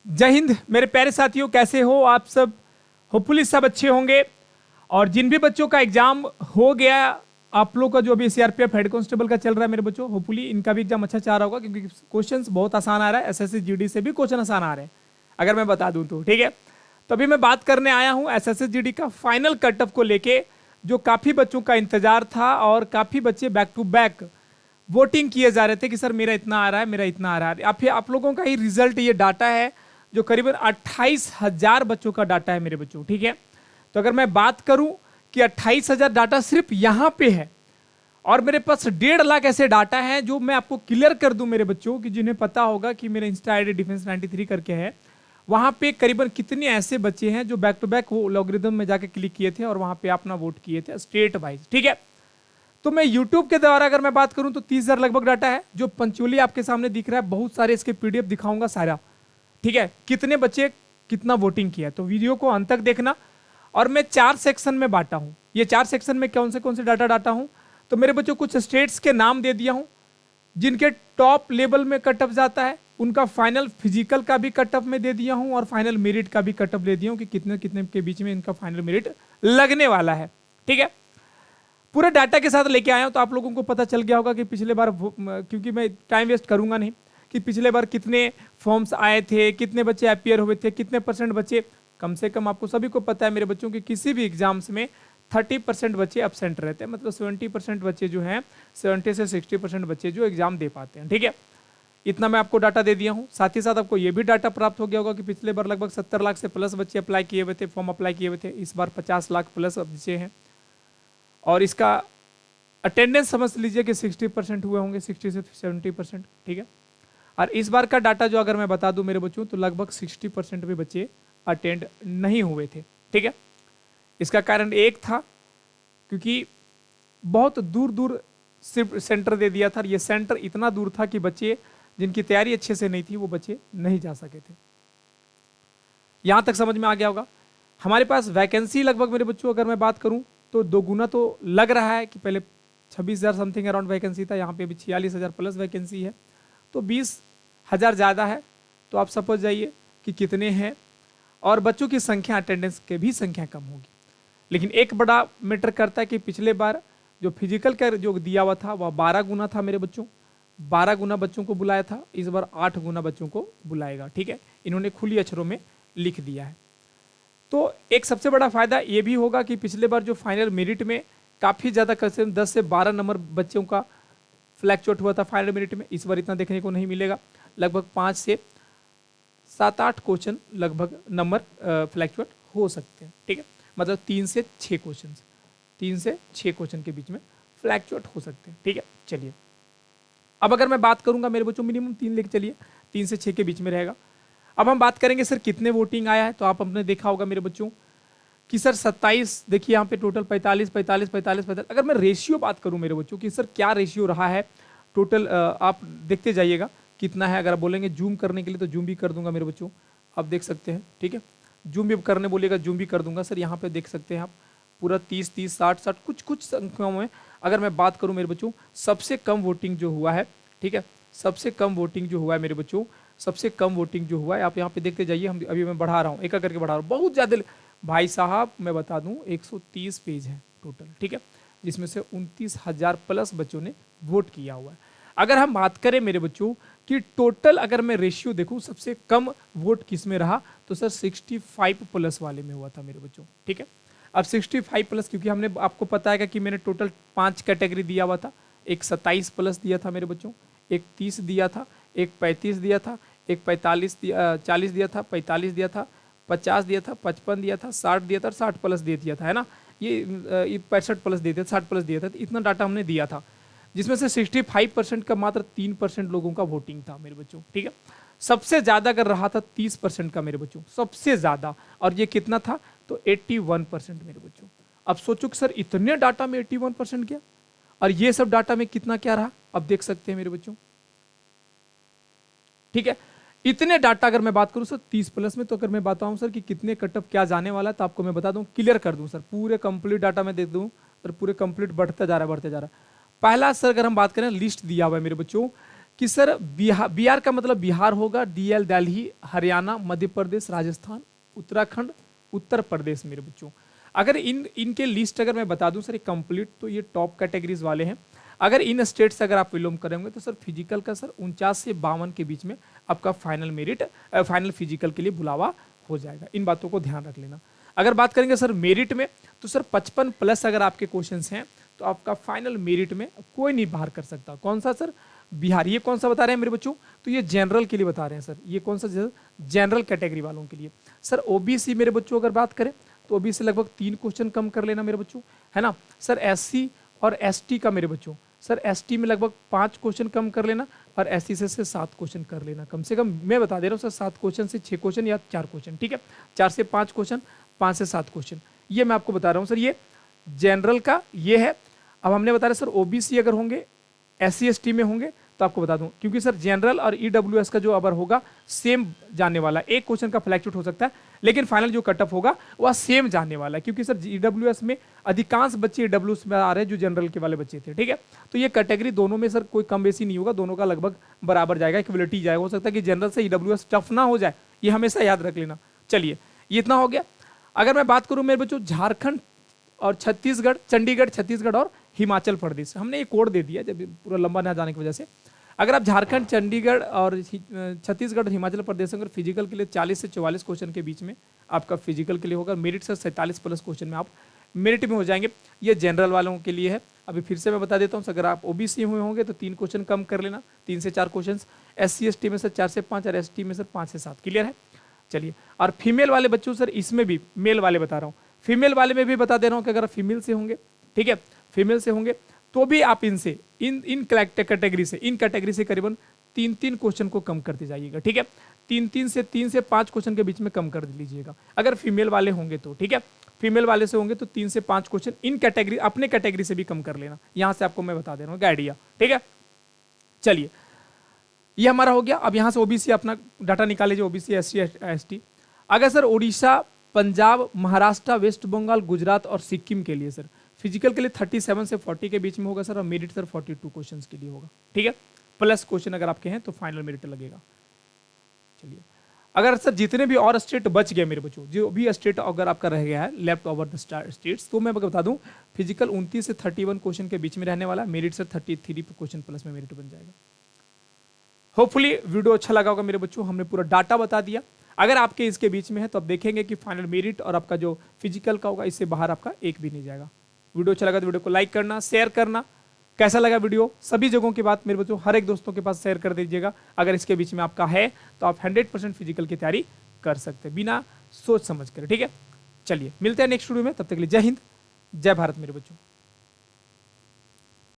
जय हिंद मेरे प्यारे साथियों, कैसे हो आप सब। होपफुली सब अच्छे होंगे। और जिन भी बच्चों का एग्जाम हो गया, आप लोग का जो अभी सीआरपीएफ हेड कांस्टेबल का चल रहा है मेरे बच्चों, होपफुली इनका भी एग्जाम अच्छा चाह रहा होगा, क्योंकि क्वेश्चंस बहुत आसान आ रहा है। एसएससी जीडी से भी क्वेश्चन आसान आ रहे हैं, अगर मैं बता दूं तो। ठीक है, तो अभी मैं बात करने आया हूं एसएससी जीडी का फाइनल कट ऑफ को लेके, जो काफी बच्चों का इंतजार था और काफी बच्चे बैक टू बैक वोटिंग किए जा रहे थे कि सर मेरा इतना आ रहा है, मेरा इतना आ रहा है। आप लोगों का ही रिजल्ट ये डाटा है, जो करीबन 28,000 बच्चों का डाटा है मेरे बच्चों। ठीक है, तो अगर मैं बात करूं कि 28,000 डाटा सिर्फ यहां पे है, और मेरे पास 1.5 लाख ऐसे डाटा हैं जो मैं आपको क्लियर कर दूं मेरे बच्चों, कि जिन्हें पता होगा कि मेरा इंस्टा आईडी डिफेंस 93 करके है। वहां पे करीबन कितने ऐसे बच्चे हैं जो बैक टू बैक वो लॉगरिदम में जाके क्लिक किए थे और वहां पे अपना वोट किए थे स्टेट वाइज। ठीक है, तो मैं YouTube के द्वारा अगर मैं बात करूं तो 30,000 लगभग डाटा है, जो पंचुअली आपके सामने दिख रहा है। बहुत सारे इसके पीडीएफ दिखाऊंगा सारा। ठीक है, कितने बच्चे कितना वोटिंग किया, तो वीडियो को अंत तक देखना। और मैं 4 सेक्शन में बांटा हूं। ये 4 सेक्शन में कौन से डाटा डाटा हूं, तो मेरे बच्चों कुछ स्टेट्स के नाम दे दिया हूं जिनके टॉप लेवल में कट ऑफ जाता है, उनका फाइनल फिजिकल का भी कट ऑफ में दे दिया हूं, और फाइनल मेरिट का भी कट ऑफ दे दिया हूं कि कितने कितने के बीच में इनका फाइनल मेरिट लगने वाला है। ठीक है, पूरे डाटा के साथ लेके आया हूं, तो आप लोगों को पता चल गया होगा कि पिछले बार, क्योंकि मैं टाइम वेस्ट करूंगा नहीं, कि पिछले बार कितने फॉर्म्स आए थे, कितने बच्चे अपियर हुए थे, कितने % बच्चे। कम से कम आपको सभी को पता है मेरे बच्चों की किसी भी एग्जाम्स में 30% बच्चे एब्सेंट रहते हैं, मतलब 70% बच्चे जो हैं, 70 से 60% बच्चे जो एग्जाम दे पाते हैं। ठीक है, इतना मैं आपको डाटा दे दिया हूं। साथ ही साथ आपको ये भी डाटा प्राप्त हो गया होगा कि पिछले बार लगभग 70 लाख से प्लस बच्चे अप्लाई किए हुए थे, फॉर्म अप्लाई किए हुए थे। इस बार 50 लाख प्लस बच्चे हैं, और इसका अटेंडेंस समझ लीजिए कि 60% हुए होंगे, 60 से 70%। ठीक है, और इस बार का डाटा जो अगर मैं बता दूं मेरे बच्चों, तो लगभग 60% भी बच्चे अटेंड नहीं हुए थे। ठीक है, इसका कारण एक था क्योंकि बहुत दूर दूर सिर्फ सेंटर दे दिया था। ये सेंटर इतना दूर था कि बच्चे जिनकी तैयारी अच्छे से नहीं थी वो बच्चे नहीं जा सके थे। यहां तक समझ में आ गया होगा। हमारे पास वैकेंसी लगभग मेरे बच्चों अगर मैं बात करूं तो 2 गुना तो लग रहा है, कि पहले 26,000 समथिंग अराउंड वैकेंसी था, यहाँ पे अभी 46,000 प्लस वैकेंसी है, तो 20,000 ज़्यादा है। तो आप समझ जाइए कि कितने हैं, और बच्चों की संख्या, अटेंडेंस के भी संख्या कम होगी। लेकिन एक बड़ा मैटर करता है कि पिछले बार जो फिजिकल का जो दिया हुआ था वह 12 गुना था मेरे बच्चों, 12 गुना बच्चों को बुलाया था। इस बार 8 गुना बच्चों को बुलाएगा। ठीक है, इन्होंने खुली अक्षरों में लिख दिया है। तो एक सबसे बड़ा फायदा ये भी होगा कि पिछले बार जो फाइनल मेरिट में काफ़ी ज़्यादा करीब 10 से 12 नंबर बच्चों का फ्लैक्चुएट हुआ था फाइनल मेरिट में, इस बार इतना देखने को नहीं मिलेगा। लगभग 5 से 7-8 क्वेश्चन लगभग नंबर फ्लैक्चुएट हो सकते हैं। ठीक है, मतलब 3 से 6 क्वेश्चन, 3 से 6 क्वेश्चन के बीच में फ्लैक्चुएट हो सकते हैं। ठीक है, चलिए अब अगर मैं बात करूंगा मेरे बच्चों, मिनिमम 3 लेके चलिए, 3 से 6 के बीच में रहेगा। अब हम बात करेंगे सर कितने वोटिंग आया है, तो आप अपने देखा होगा मेरे बच्चों कि सर 27, देखिए यहाँ पे टोटल 45, 45, 45, 45। अगर मैं रेशियो बात करूँ मेरे बच्चों कि सर क्या रेशियो रहा है टोटल, आप देखते जाइएगा कितना है। अगर आप बोलेंगे जूम करने के लिए तो जूम भी कर दूंगा मेरे बच्चों, आप देख सकते हैं। ठीक है, जूम भी करने बोलिएगा, जूम भी कर दूंगा। सर यहाँ पे देख सकते हैं आप पूरा 30, 30, 60, 60 कुछ संख्याओं में। अगर मैं बात करूँ मेरे बच्चों, सबसे कम वोटिंग जो हुआ है, ठीक है, सबसे कम वोटिंग जो हुआ है मेरे बच्चों, सबसे कम वोटिंग जो हुआ है, आप यहाँ पे देखते जाइए। हम अभी मैं बढ़ा रहा हूँ, एक करके बढ़ा रहा हूँ, बहुत ज़्यादा भाई साहब, मैं बता दूं 130 पेज है टोटल। ठीक है, जिसमें से 29,000 प्लस बच्चों ने वोट किया हुआ है। अगर हम बात करें मेरे बच्चों कि टोटल अगर मैं रेशियो देखूं सबसे कम वोट किस में रहा, तो सर 65 प्लस वाले में हुआ था मेरे बच्चों। ठीक है, अब 65 प्लस, क्योंकि हमने आपको पता है कि मैंने टोटल 5 कैटेगरी दिया हुआ था। एक 27 प्लस दिया था मेरे बच्चों, एक 30 दिया था, एक 35 दिया था, एक 40 दिया था, 45 दिया था, 50 दिया था, 55 दिया था, 60 दिया था, 60 प्लस दे दिया था, है ना। ये 65 प्लस दिए थे, 60 प्लस दिया था, तो इतना डाटा हमने दिया था, जिसमें से 65% का मात्र 3% लोगों का वोटिंग था मेरे बच्चों। ठीक है, सबसे ज़्यादा अगर रहा था 30% का मेरे बच्चों, सबसे ज़्यादा। और ये कितना था, तो 81% मेरे बच्चों। अब सोचो कि सर इतने डाटा में 81% क्या, और ये सब डाटा में कितना क्या रहा, अब देख सकते हैं मेरे बच्चों। ठीक है, इतने डाटा अगर मैं बात करूं सर 30 प्लस में, तो अगर मैं बताऊं सर कि कितने कटअप क्या जाने वाला है, तो आपको मैं बता दूं, क्लियर कर दूं सर, पूरे कंप्लीट डाटा मैं दे दूं और पूरे कंप्लीट बढ़ता जा रहा है, बढ़ते जा रहा है। पहला सर अगर हम बात करें, लिस्ट दिया हुआ है मेरे बच्चों कि सर बिहार का मतलब बिहार होगा, DL दिल्ली, हरियाणा, मध्य प्रदेश, राजस्थान, उत्तराखंड, उत्तर प्रदेश मेरे बच्चों। अगर इनके लिस्ट अगर मैं बता दूं सर कंप्लीट, तो ये टॉप कैटेगरीज वाले हैं। अगर इन स्टेट्स अगर आप विलोम करेंगे तो सर फिजिकल का सर 49 से 52 के बीच में आपका फाइनल मेरिट फाइनल फिजिकल के लिए बुलावा हो जाएगा। इन बातों को ध्यान रख लेना। अगर बात करेंगे सर मेरिट में, तो सर 55 प्लस अगर आपके क्वेश्चंस हैं तो आपका फाइनल मेरिट में कोई नहीं बाहर कर सकता। कौन सा सर? बिहार। ये कौन सा बता रहे हैं मेरे बच्चों? तो ये जनरल के लिए बता रहे हैं सर। ये कौन सा? जनरल कैटेगरी वालों के लिए। सर ओबीसी मेरे बच्चों अगर बात करें तो ओबीसी लगभग 3 क्वेश्चन कम कर लेना मेरे बच्चों, है ना। सर एससी और एसटी का मेरे बच्चों, सर एसटी में लगभग 5 क्वेश्चन कम कर लेना और एससी से 7 क्वेश्चन कर लेना। कम से कम मैं बता दे रहा हूँ सर 7 क्वेश्चन से 6 क्वेश्चन या 4 क्वेश्चन, ठीक है। 4 से 5 क्वेश्चन, 5 से 7 क्वेश्चन, ये मैं आपको बता रहा हूँ सर। ये जनरल का ये है। अब हमने बता रहे सर ओबीसी अगर होंगे, एससी एसटी में होंगे तो आपको बता दूं, क्योंकि सर जनरल और ईडब्ल्यूएस का जो अबर होगा सेम जाने वाला, एक क्वेश्चन का फ्लैक्चुएट हो सकता है, लेकिन फाइनल जो कट ऑफ होगा वह सेम जाने वाला है, क्योंकि सर ईडब्ल्यूएस में अधिकांश बच्चे ईडब्ल्यूएस में आ रहे हैं जो जनरल के वाले बच्चे थे, ठीक है। तो ये कैटेगरी दोनों में सर कोई कम बेसी नहीं होगा, दोनों का लगभग बराबर जाएगा, इक्वलिटी जाएगा। हो सकता है कि जनरल से ईडब्ल्यूएस टफ ना हो जाए, ये हमेशा याद रख लेना। चलिए ये इतना हो गया। अगर मैं बात करूं मेरे बच्चों झारखंड और छत्तीसगढ़, चंडीगढ़, छत्तीसगढ़ और हिमाचल प्रदेश, हमने ये कोड दे दिया जब पूरा लंबा ना जाने की वजह से। अगर आप झारखंड, चंडीगढ़ और छत्तीसगढ़ और हिमाचल प्रदेश अगर फिजिकल के लिए 40 से 44 क्वेश्चन के बीच में आपका फिजिकल के लिए होगा, मेरिट सर 47 प्लस क्वेश्चन में आप मेरिट में हो जाएंगे। ये जनरल वालों के लिए है। अभी फिर से मैं बता देता हूँ, अगर आप ओबीसी हुए होंगे तो 3 क्वेश्चन कम कर लेना, 3 से 4 क्वेश्चन। एससी एसटी में सर 4 से 5 और एसटी में सर 5 से 7। क्लियर है? चलिए, और फीमेल वाले बच्चों सर इसमें भी, मेल वाले बता रहा हूँ, फीमेल वाले में भी बता दे रहा हूँ कि अगर फीमेल से होंगे, ठीक है, फीमेल से होंगे तो भी आप इनसे इन कैटेगरी से, इन कैटेगरी से करीबन 3 क्वेश्चन को कम करते जाइएगा, ठीक है। 3 से 5 क्वेश्चन के बीच में कम कर लीजिएगा अगर फीमेल वाले होंगे तो, ठीक है। फीमेल वाले से होंगे तो 3 से 5 क्वेश्चन इन कैटेगरी, अपने कैटेगरी से भी कम कर लेना। यहां से आपको मैं बता दे रहा हूँ आइडिया, ठीक है। चलिए ये हमारा हो गया। अब यहाँ से ओबीसी अपना डाटा निकाल लीजिए, ओबीसी एससी एसटी। अगर सर उड़ीसा, पंजाब, महाराष्ट्र, वेस्ट बंगाल, गुजरात और सिक्किम के लिए सर फिजिकल के लिए 37 से 40 के बीच में होगा सर, और मेरिट सर 42 क्वेश्चंस के लिए होगा, ठीक है। प्लस क्वेश्चन अगर आपके हैं तो फाइनल मेरिट लगेगा। चलिए, अगर सर जितने भी और स्टेट बच गए मेरे बच्चों, जो भी स्टेट अगर आपका रह गया है लेफ्ट ओवर द स्टेट्स, तो मैं बता दूं फिजिकल 29 से 31 क्वेश्चन के बीच में रहने वाला, मेरिट सर 33 क्वेश्चन प्लस में मेरिट बन जाएगा। होपफुली वीडियो अच्छा लगा होगा मेरे बच्चों, हमने पूरा डाटा बता दिया। अगर आपके इसके बीच में है तो आप देखेंगे कि फाइनल मेरिट और आपका जो फिजिकल का होगा इससे बाहर आपका एक भी नहीं जाएगा। वीडियो अच्छा लगा तो वीडियो को लाइक करना, शेयर करना। कैसा लगा वीडियो, सभी जगहों की बात मेरे बच्चों हर एक दोस्तों के पास शेयर कर दीजिएगा। अगर इसके बीच में आपका है तो आप 100% फिजिकल की तैयारी कर सकते हैं बिना सोच समझ कर, ठीक है। चलिए मिलते हैं नेक्स्ट वीडियो में, तब तक के लिए जय हिंद, जय भारत मेरे बच्चों।